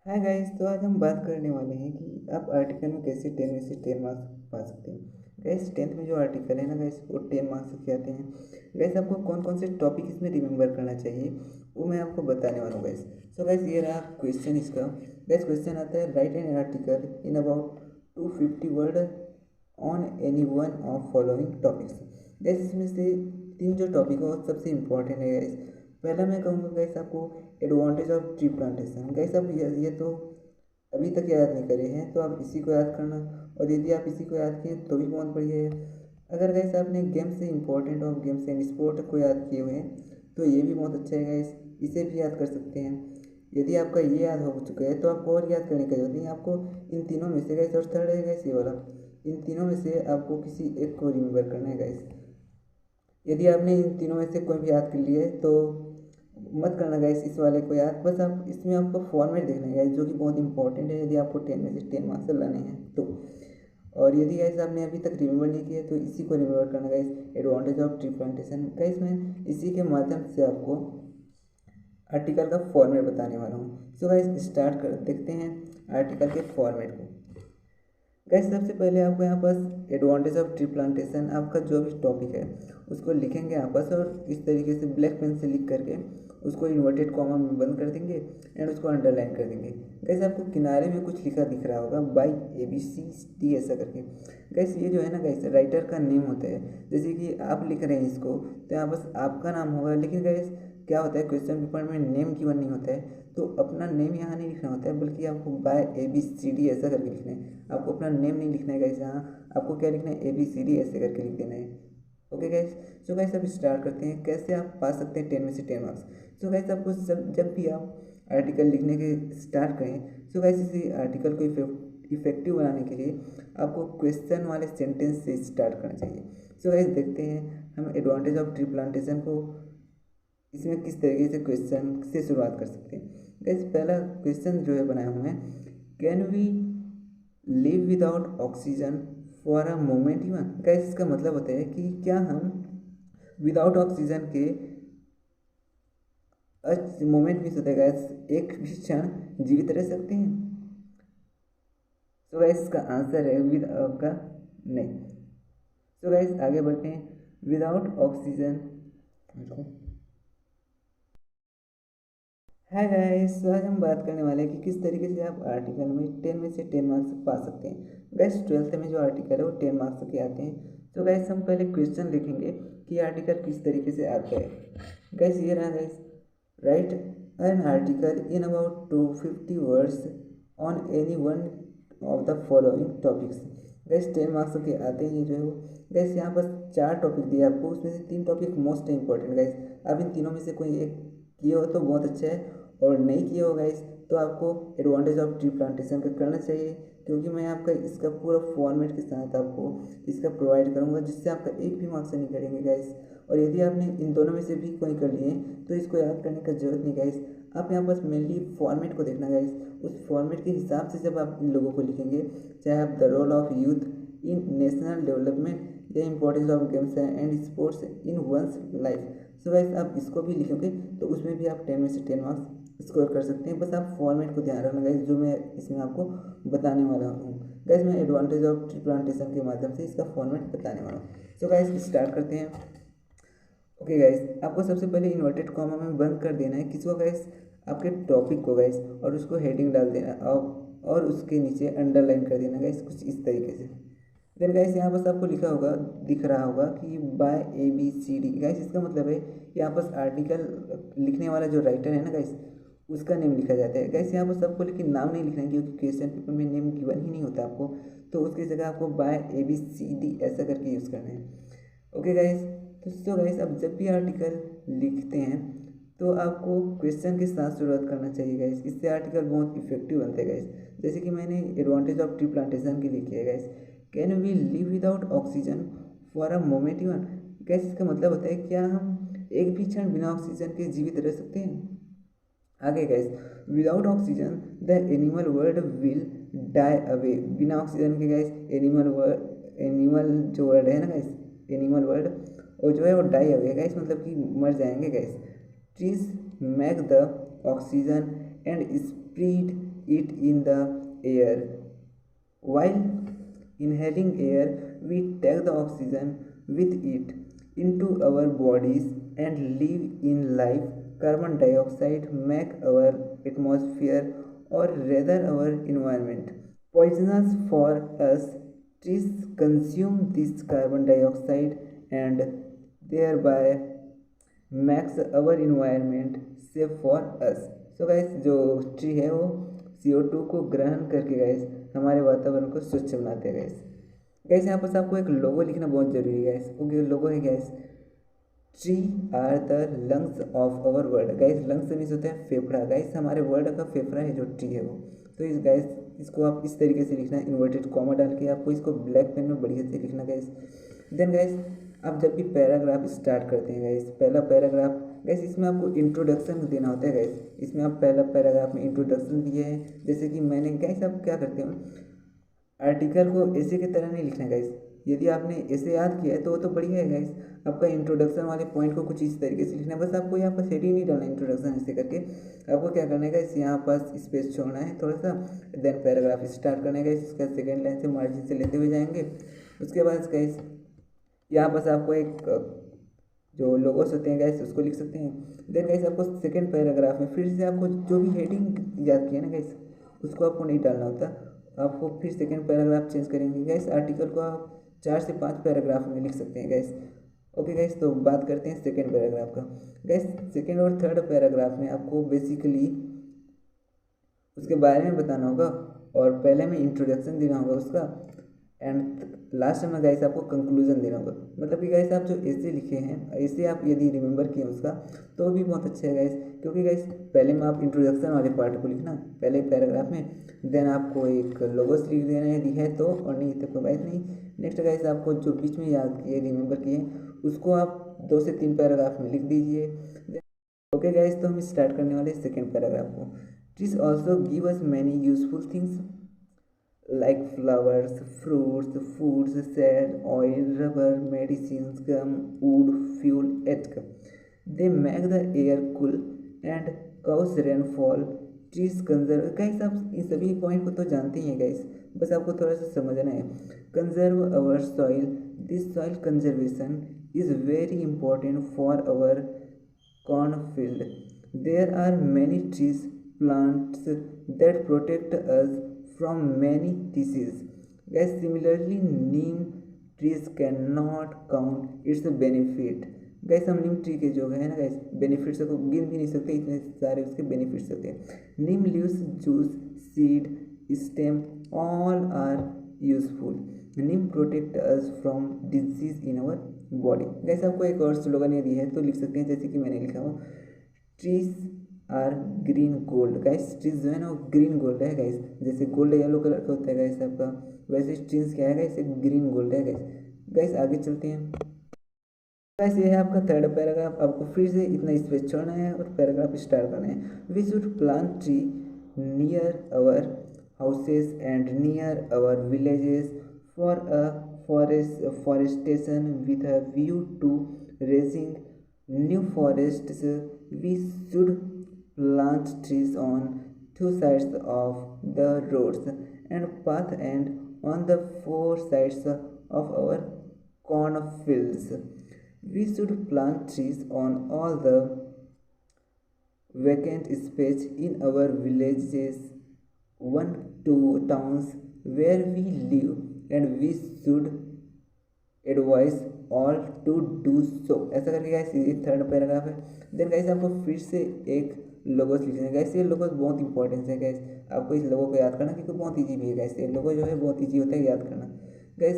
Hi guys, तो आज हम बात करने वाले हैं कि आप आर्टिकल में कैसे 10 में से 10 मार्क्स पा सकते हैं। गाइस 10th में जो आर्टिकल है ना गाइस, वो 10 मार्क्स के आते हैं। गाइस आपको कौन कौन से टॉपिक इसमें रिमेंबर करना चाहिए वो मैं आपको बताने वाला हूँ गाइस। सो गाइस ये रहा क्वेश्चन इसका। गाइस क्वेश्चन आता है, right an article in about 250 word on any one of following topics. Guys इसमें से तीन जो टॉपिक है वो सबसे इंपॉर्टेंट है गाइस। पहला मैं कहूँगा गाइस आपको advantage of tree plantation. Guys आप ये तो अभी तक याद नहीं करे हैं तो आप इसी को याद करना, और यदि आप इसी को याद किए तो भी बहुत बढ़िया है। अगर गाइस आपने गेम से important of games and sport को याद किए हुए हैं तो ये भी बहुत अच्छा है गाइस, इसे भी याद कर सकते हैं। यदि आपका ये याद हो चुका है तो आपको और याद करने की जरूरत नहीं है। आपको इन तीनों में से गाइस, और थर्ड है गाइस ये वाला, इन तीनों में से आपको किसी एक को रिमेंबर करना है गाइस। यदि आपने इन तीनों में से कोई भी याद कर लिया है तो मत करना गाइस इस वाले को याद। बस आप इसमें आपको फॉर्मेट देखना है गाइस, जो कि बहुत इंपॉर्टेंट है यदि आपको 10 में से 10 मार्क्स लाने हैं तो। और यदि गाइस आपने अभी तक रिमेंबर नहीं किया तो इसी को रिमेंबर करना guys, advantage of tree plantation. Guys मैं इसी के माध्यम से आपको आर्टिकल का फॉर्मेट बताने वाला हूँ। सो गाइस स्टार्ट कर देखते हैं आर्टिकल के फॉर्मेट को। गाइस सबसे पहले आपको यहाँ पास एडवांटेज ऑफ ट्री प्लांटेशन, आपका जो भी टॉपिक है उसको लिखेंगे यहाँ पास, और इस तरीके से ब्लैक पेन से लिख करके उसको इन्वर्टेड कॉमा में बंद कर देंगे एंड उसको अंडरलाइन कर देंगे। गैस आपको किनारे में कुछ लिखा दिख रहा होगा बाई ABCD ऐसा करके। गैस ये जो है ना गैस राइटर का नेम होता है। जैसे कि आप लिख रहे हैं इसको तो यहाँ बस आपका नाम होगा, लेकिन गैस क्या होता है क्वेश्चन पेपर में नेम गिवन नहीं होता है, तो अपना नेम यहाँ नहीं लिखना होता है, बल्कि आपको बाय ABCD ऐसा करके लिखना है। आपको अपना नेम नहीं लिखना है गाइस, यहाँ आपको क्या लिखना है ABCD ऐसे करके लिख देना है। Okay guys. सो गाइस अब स्टार्ट करते हैं कैसे आप पा सकते हैं 10 में से 10 मार्क्स। सो गाइस आपको जब भी आप आर्टिकल लिखने के स्टार्ट करें, सो गाइस इसी आर्टिकल को इफेक्टिव बनाने के लिए आपको क्वेश्चन वाले सेंटेंस से स्टार्ट करना चाहिए। सो गाइस देखते हैं हम एडवांटेज ऑफ ट्री प्लांटेशन को इसमें किस तरीके से क्वेश्चन से शुरुआत कर सकते हैं। गाइस पहला क्वेश्चन जो है बनाए हुए हैं, can we live without oxygen for a moment even. Guys इसका मतलब होता है कि क्या हम विदाउट ऑक्सीजन के मोमेंट मिस होता है गाइस, एक भी क्षण जीवित रह सकते हैं। सो गाइस इसका आंसर है विद आपका नहीं। सो गाइस आगे बढ़ते हैं, विदाउट ऑक्सीजन। हाय गाइस, तो आज हम बात करने वाले हैं कि किस तरीके से आप आर्टिकल में 10 में से 10 मार्क्स पा सकते हैं। गाइस 12th में जो आर्टिकल है वो 10 मार्क्स के आते हैं। तो गाइस हम पहले क्वेश्चन लिखेंगे कि आर्टिकल किस तरीके से आता है। गाइस ये रहा guys, right an article in about 250 words on any one of the following topics. Guys 10 marks के आते हैं ये जो है वो। गाइस यहाँ पर 4 टॉपिक दिए आपको, उसमें से 3 टॉपिक मोस्ट इंपॉर्टेंट। गाइस आप इन तीनों में से कोई एक किए हो तो बहुत अच्छा है, और नहीं किए हो गाइस तो आपको एडवांटेज ऑफ ट्री प्लांटेशन का करना चाहिए, क्योंकि मैं आपका इसका पूरा फॉर्मेट के साथ आपको इसका प्रोवाइड करूँगा, जिससे आपका एक भी मार्क्स नहीं करेंगे गाइस। और यदि आपने इन दोनों में से भी कोई कर लिए तो इसको याद करने का जरूरत नहीं गाइस। आप यहाँ बस मेनली फॉर्मेट को देखना गाइस, उस फॉर्मेट के हिसाब से जब आप इन लोगों को लिखेंगे, चाहे आप the role of youth in national development या importance of games and sports in one's life, so guys आप इसको भी लिखोगे तो उसमें भी आप 10 में से 10 मार्क्स स्कोर कर सकते हैं। बस आप फॉर्मेट को ध्यान रखना गाइस, जो मैं इसमें आपको बताने वाला हूँ। गाइस मैं एडवांटेज ऑफ ट्री प्लांटेशन के माध्यम से इसका फॉर्मेट बताने वाला हूँ। सो गाइस स्टार्ट करते हैं। ओके गाइस, आपको सबसे पहले इन्वर्टेड कॉमा में बंद कर देना है किसको गाइस, आपके टॉपिक को गाइस, और उसको हेडिंग डाल देना और उसके नीचे अंडरलाइन कर देना गाइस, कुछ इस तरीके से। देन गाइस यहाँ पास आपको लिखा होगा, दिख रहा होगा कि बाय ABCD। गाइस इसका मतलब है यहाँ पास आर्टिकल लिखने वाला जो राइटर है ना गाइस, उसका नेम लिखा जाता है। गाइस यहाँ पर सबको लेकिन नाम नहीं लिखना है, क्योंकि क्वेश्चन पेपर में नेम गिवन ही नहीं होता आपको, तो उसकी जगह आपको बाय ABCD ऐसा करके यूज़ करना है। Okay guys. तो गाइस अब जब भी आर्टिकल लिखते हैं तो आपको क्वेश्चन के साथ शुरुआत करना चाहिए गाइस, इससे आर्टिकल बहुत इफेक्टिव बनते हैं गाइस। जैसे कि मैंने एडवांटेज ऑफ ट्री प्लांटेशन के लिए किया है guys, can we live without oxygen for a moment even. Guys इसका मतलब होता है क्या हम एक भी क्षण बिना ऑक्सीजन के जीवित रह सकते हैं। आगे guys, without oxygen the animal world will die away. बिना ऑक्सीजन के गैस एनिमल जो वर्ल्ड है ना गैस, एनिमल वर्ल्ड वो जो है वो डाई अवे गैस, मतलब कि मर जाएंगे gas. Trees make the oxygen and spread it in the air. While inhaling air, we take the oxygen with it into our bodies and live in life. Carbon dioxide make our atmosphere, or rather our environment, poisonous for us. Trees consume this carbon dioxide and thereby makes our environment safe for us. So guys जो tree है वो CO2 को ग्रहण करके guys हमारे वातावरण को स्वच्छ बनाते हैं गाइस। गाइस यहाँ पर आपको एक लोगो लिखना बहुत जरूरी है गाइस। ओके, लोगो है guys, tree are the lungs of our world. Guys lungs means होता है फेफड़ा। गाइस हमारे वर्ल्ड का फेफड़ा है जो ट्री है वो। तो इस गाइस इसको आप इस तरीके से लिखना, इन्वर्टेड कॉमा डाल के आपको इसको ब्लैक पेन में बढ़िया से लिखना गाइस। देन गाइस आप जब भी पैराग्राफ स्टार्ट करते हैं गाइस, पहला पैराग्राफ गाइस इसमें आपको इंट्रोडक्शन देना होता है गाइस। इसमें आप पहला पैराग्राफ में इंट्रोडक्शन दिए हैं, जैसे कि मैंने गाइस आप क्या करते हो, आर्टिकल को ऐसे की तरह नहीं लिखना गाइस। यदि आपने ऐसे याद किया है तो वो तो बढ़िया है गाइस। आपका इंट्रोडक्शन वाले पॉइंट को कुछ इस तरीके से लिखना है, बस आपको यहाँ पर हेडिंग नहीं डालना, इंट्रोडक्शन ऐसे करके आपको क्या करना है गाइस, यहाँ पास स्पेस छोड़ना है थोड़ा सा। देन पैराग्राफ स्टार्ट करना है गाइस, इसका सेकेंड लाइन से मार्जिन से लेते हुए जाएंगे। उसके बाद गाइस यहाँ पास आपको एक जो लोगोस होते हैं गाइस उसको लिख सकते हैं। देन गाइस आपको सेकेंड पैराग्राफ में फिर से आपको जो भी हेडिंग याद किया ना गाइस उसको आपको नहीं डालना होता, आपको फिर सेकेंड पैराग्राफ चेंज करेंगे गाइस। आर्टिकल को आप 4 से 5 पैराग्राफ में लिख सकते हैं गाइस। ओके गाइस, तो बात करते हैं सेकेंड पैराग्राफ का। गाइस सेकेंड और थर्ड पैराग्राफ में आपको बेसिकली उसके बारे में बताना होगा और पहले में इंट्रोडक्शन देना होगा उसका, एंड लास्ट में गाइस आपको कंक्लूजन देना होगा। मतलब कि गाइस आप जो ऐसे लिखे हैं ऐसे आप यदि रिमेंबर किए उसका तो भी बहुत अच्छा है गाइस, क्योंकि गाइस पहले में आप इंट्रोडक्शन वाले पार्ट को लिखना पहले पैराग्राफ में, देन आपको एक लोगोस लिख देना है, यदि है तो, और नहीं तो कोई बात नहीं। नेक्स्ट गाइस आपको जो बीच में याद किए रिमेंबर किए उसको आप 2 से 3 पैराग्राफ में लिख दीजिए। ओके गाइस, तो हम स्टार्ट करने वाले सेकेंड पैराग्राफ को। Trees also give us many useful things like flowers, fruits, foods, shade, oil, rubber, medicines, gum, wood, fuel, etc. They make the air cool and cause rainfall. Trees conserve, guys आप इन सभी point को तो जानते ही हैं guys, बस आपको थोड़ा सा समझना है। Conserve our soil, this soil conservation is very important for our cornfield. There are many trees plants that protect us from many diseases. Guys, similarly, neem trees cannot count its benefit. Gas हम नीम tree के जो है ना gas benefits को गिन भी नहीं सकते, इतने सारे उसके बेनिफिट्स होते हैं। Neem leaves, juice, seed, stem all are useful. Neem protect us from disease in our body. गैस आपको एक और स्लोगन यदि है तो लिख सकते हैं, जैसे कि मैंने लिखा हो, trees are green gold. Guys trees जो है ना वो ग्रीन गोल्ड है गाइस, जैसे गोल्ड येलो कलर का होता है गाइस आपका, वैसे ट्रीज क्या है गाइस, एक ग्रीन गोल्ड है गाइस। गाइस आगे चलते हैं। गाइस ये है आपका थर्ड पैराग्राफ, आपको फिर से इतना स्पेस छोड़ना है और पैराग्राफ स्टार्ट करना है। We should plant tree near our houses and near our villages for a forestation with a view to raising new forests. We should plant trees on 2 sides of the roads and path and on the 4 sides of our cornfields. We should plant trees on all the vacant space in our villages, 1-2 towns where we live, and we should advise all to do so. ऐसा करके guys ये third paragraph है। Then guys आपको फिर से एक logos लिखना है। गाइस ये लोगोस बहुत इंपॉर्टेंट है गाइस, आपको इस लोगो को याद करना क्योंकि बहुत ईजी भी है गाइस। ये लोगो जो है बहुत ईजी होता है याद करना। Guys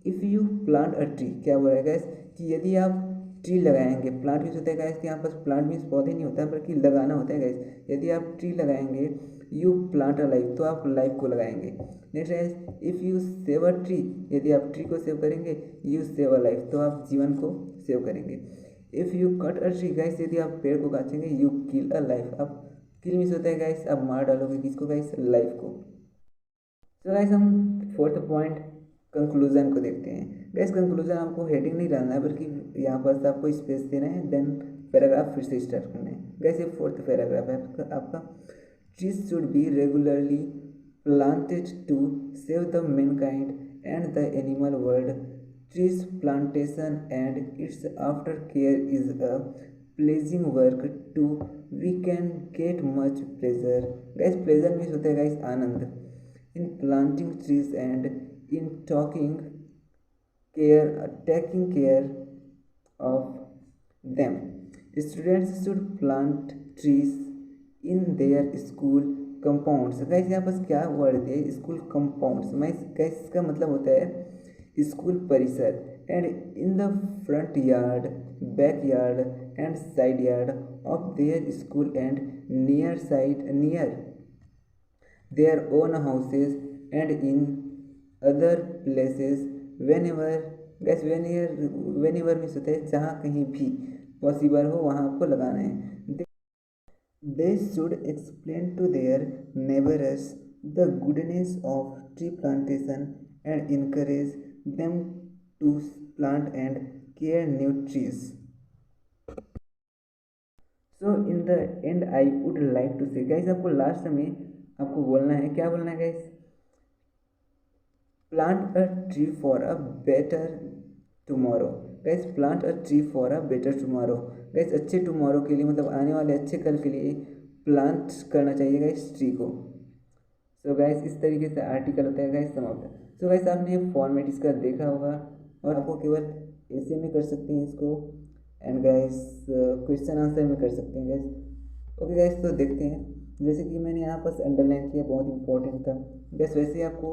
if you plant a tree, क्या बोल रहा है गाइस कि यदि आप ट्री लगाएंगे, प्लांट मीन्स होता है गाइस कि यहाँ पर प्लांट मीन्स पौधे नहीं होता है बल्कि लगाना होता है गाइस। यदि आप ट्री लगाएंगे, यू प्लांट अ लाइफ, तो आप लाइफ को लगाएंगे। नेक्स्ट है if you save a tree, यदि आप ट्री को सेव करेंगे, यू सेव अ लाइफ, तो आप जीवन को सेव करेंगे। If you cut a tree, guys यदि आप पेड़ को काटेंगे, यू किल अ लाइफ, आप किल मीन्स होता है गाइस आप मार डालोगे किसको गाइस, लाइफ को। तो गाइस हम फोर्थ पॉइंट कंक्लूजन को देखते हैं। गाइस कंक्लूजन आपको हेडिंग नहीं डालना है बल्कि यहाँ पर आपको स्पेस देना है, देन पैराग्राफ फिर से स्टार्ट करना है। गाइस ये फोर्थ पैराग्राफ है आपका। trees should be regularly planted to save the mankind and the animal world. Trees plantation and its aftercare is a pleasing work too. We can get much pleasure. Guys, pleasure means होता है guys Anand. In planting trees and in taking care of them. Students should plant trees in their school compounds. Guys यहाँ पर क्या word है school compounds. मैं guys इसका मतलब होता है स्कूल परिसर. And in the front yard, back yard and side yard of their school and near their own houses and in other places whenever. guys whenever means होता है जहाँ कहीं भी पॉसिबल हो वहाँ आपको लगाना है. They should explain to their neighbors the goodness of tree plantation and encourage them to plant and care new trees. So in the end I would like to say guys, आपको last में आपको बोलना है, क्या बोलना है guys? Plant a tree for a better tomorrow. Guys plant a tree for a better tomorrow. Guys अच्छे tomorrow के लिए, मतलब आने वाले अच्छे कल के लिए प्लांट करना चाहिए गाइस ट्री को. सो गाइस इस तरीके से आर्टिकल होता है गाइस समाप्त. सो गाइस आपने ये फॉर्मेट इसका देखा होगा और आपको केवल ऐसे में कर सकते हैं इसको. एंड गाइस क्वेश्चन आंसर में कर सकते हैं गाइस. ओके गाइस, तो देखते हैं. जैसे कि मैंने यहाँ पर अंडरलाइन किया, बहुत इंपॉर्टेंट था गैस. वैसे आपको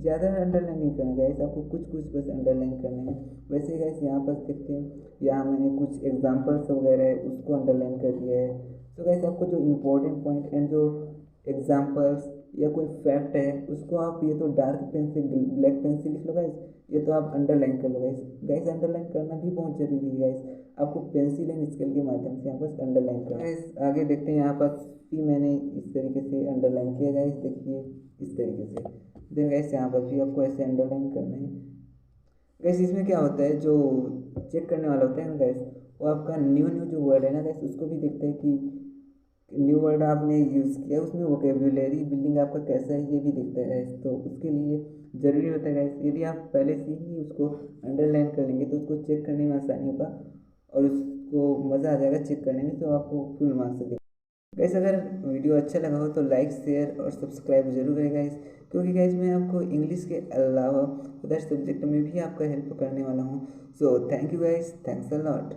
ज़्यादा अंडरलाइन नहीं करना गैस, आपको कुछ कुछ बस अंडरलाइन करने हैं. वैसे गैस यहाँ पर देखते हैं, यहाँ मैंने कुछ एग्जांपल्स वगैरह है उसको अंडरलाइन कर दिया है. तो गैस आपको जो इम्पोर्टेंट पॉइंट एंड जो एग्जांपल्स या कोई फैक्ट है उसको आप ये तो डार्क पेन से ब्लैक पेन से लिख लो गाइस, ये तो आप अंडरलाइन कर लो गाइस. गाइस अंडरलाइन करना भी बहुत जरूरी है गाइस, आपको पेंसिल एंड स्केल के माध्यम से यहाँ पर अंडरलाइन करना है. आगे देखते हैं, यहाँ पर भी मैंने इस तरीके से अंडरलाइन किया गाइस, देखिए इस तरीके से. देन गाइस यहाँ पर भी आपको ऐसे अंडरलाइन करना है गाइस. इसमें क्या होता है, जो चेक करने वाला होता है ना गाइस, वो आपका न्यू जो वर्ड है ना गाइस, उसको भी देखते हैं कि न्यू वर्ड आपने यूज़ किया, उसमें वोकेबुलरी बिल्डिंग आपका कैसा है ये भी देखता है गाइस. तो उसके लिए ज़रूरी होता है गाइस, यदि आप पहले से ही उसको अंडरलाइन कर लेंगे तो उसको चेक करने में आसानी होगा और उसको मज़ा आ जाएगा चेक करने में, तो आपको फुल मार्क्स देगा गाइस. अगर वीडियो अच्छा लगा हो तो लाइक शेयर और सब्सक्राइब जरूर करें गाइस, क्योंकि गाइस मैं आपको इंग्लिश के अलावा अदर सब्जेक्ट में भी आपका हेल्प करने वाला हूँ. So thank you guys, thanks a lot.